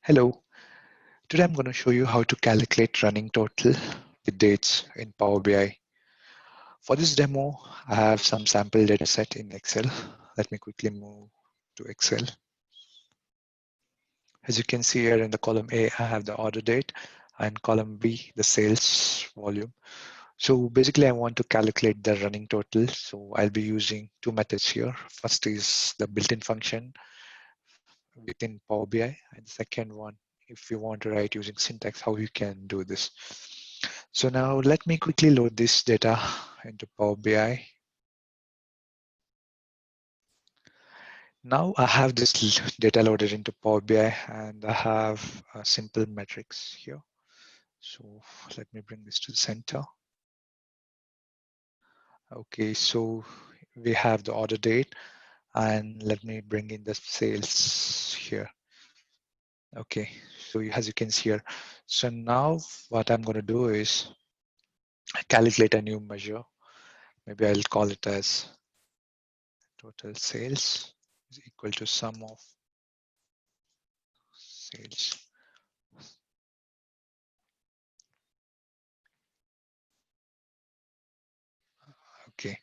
Hello, today I'm going to show you how to calculate running total with dates in Power BI. For this demo, I have some sample data set in Excel. Let me quickly move to Excel. As you can see here in the column A, I have the order date and column B, the sales volume. So basically I want to calculate the running total. So I'll be using two methods here. First is the built-in function within Power BI, and the second one, if you want to write using syntax, how you can do this. So now let me quickly load this data into Power BI. Now I have this data loaded into Power BI and I have a simple metrics here. So let me bring this to the center. Okay, so we have the order date and let me bring in the sales here. Okay, so as you can see here. So now what I'm going to do is calculate a new measure. Maybe I'll call it as total sales is equal to sum of sales. Okay,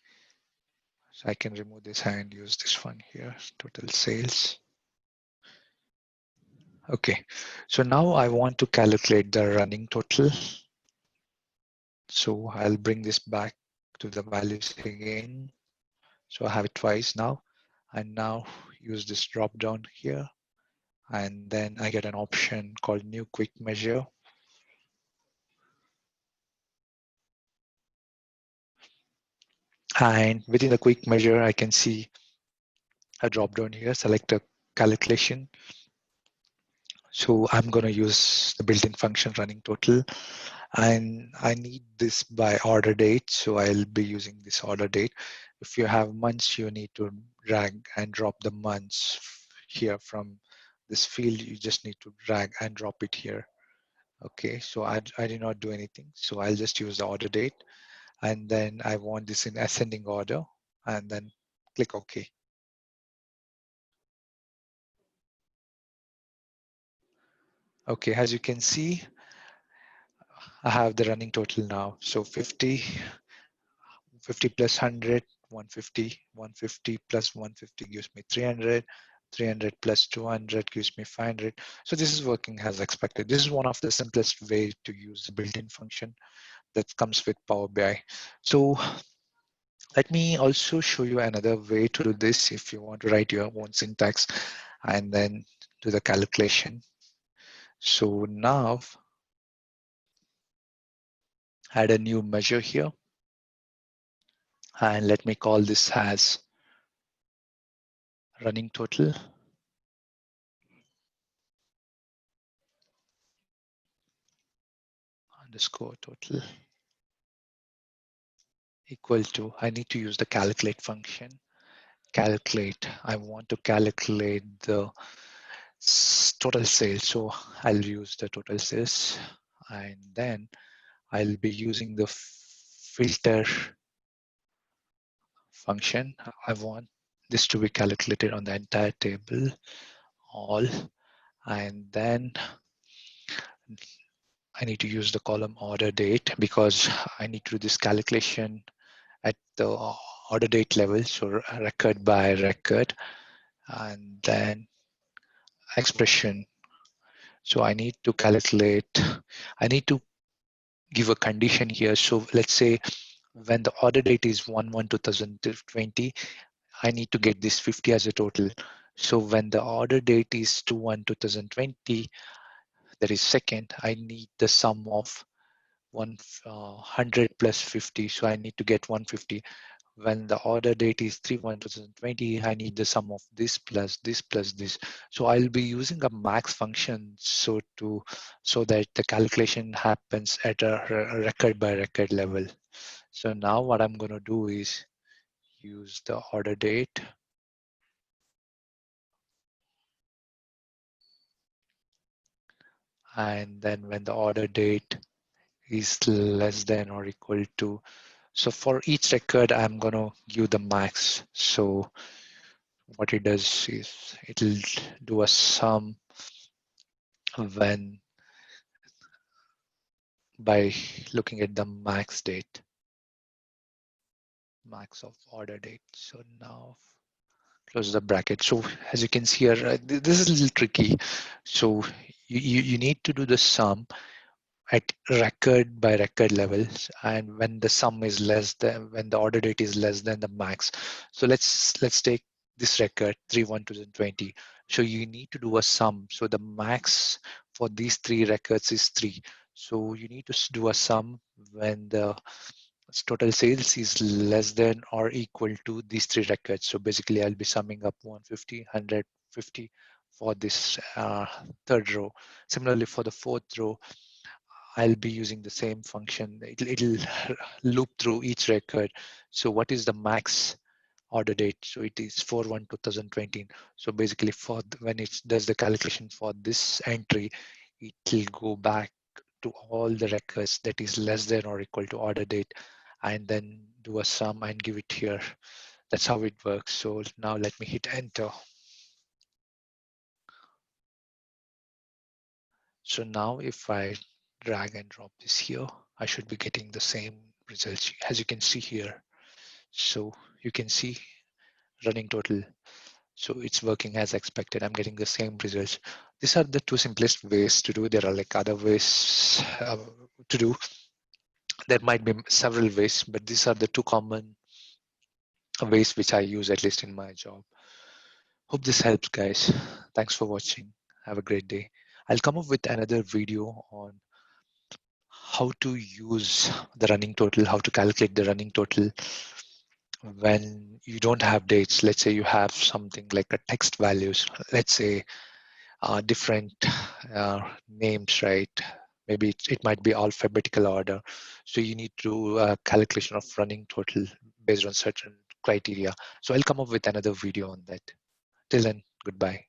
so I can remove this and use this one here, total sales. Okay, so now I want to calculate the running total. So I'll bring this back to the values again. So I have it twice now, and now use this drop down here. And then I get an option called new quick measure. And within the quick measure, I can see a drop down here, select a calculation. So I'm going to use the built-in function running total, and I need this by order date. So I'll be using this order date. If you have months, you need to drag and drop the months here from this field. You just need to drag and drop it here. Okay, so I did not do anything. So I'll just use the order date, and then I want this in ascending order, and then click OK. Okay, as you can see, I have the running total now. So 50 plus 100, 150, 150 plus 150 gives me 300, 300 plus 200 gives me 500. So this is working as expected. This is one of the simplest way to use the built-in function that comes with Power BI. So let me also show you another way to do this if you want to write your own syntax and then do the calculation. So now add a new measure here, and let me call this as running total underscore total equal to, I need to use the calculate function. Calculate, I want to calculate the total sales. So I'll use the total sales, and then I'll be using the filter function. I want this to be calculated on the entire table, all, and then I need to use the column order date because I need to do this calculation at the order date level, so record by record, and then expression. So I need to calculate, I need to give a condition here. So let's say when the order date is 1/1/2020, I need to get this 50 as a total. So when the order date is 2/1/2020, that is second, I need the sum of 100 plus 50. So I need to get 150. When the order date is 3/1/2020, I need the sum of this plus this plus this. So I'll be using a max function so that the calculation happens at a record by record level. So now what I'm going to do is use the order date, and then when the order date is less than or equal to, so for each record I'm going to give the max. So what it does is it'll do a sum when by looking at the max of order date. So now close the bracket. So as you can see here, this is a little tricky. So you need to do the sum at record by record levels, and when the sum is less than, when the order date is less than the max. So let's take this record 3/1/2020. So you need to do a sum. So the max for these three records is 3. So you need to do a sum when the total sales is less than or equal to these three records. So basically I'll be summing up 150, 150 for this third row. Similarly for the fourth row, I'll be using the same function. It'll loop through each record. So what is the max order date? So it is 4/1/2020. So basically when it does the calculation for this entry, it will go back to all the records that is less than or equal to order date, and then do a sum and give it here. That's how it works. So now let me hit enter. So now if I drag and drop this here, I should be getting the same results as you can see here. So you can see running total. So it's working as expected. I'm getting the same results. These are the two simplest ways to do. There are like other ways to do. There might be several ways, but these are the two common ways which I use at least in my job. Hope this helps, guys. Thanks for watching. Have a great day. I'll come up with another video on how to use the running total, how to calculate the running total when you don't have dates. Let's say you have something like a text values, let's say different names, right? Maybe it might be alphabetical order. So you need to do a calculation of running total based on certain criteria. So I'll come up with another video on that. Till then, goodbye.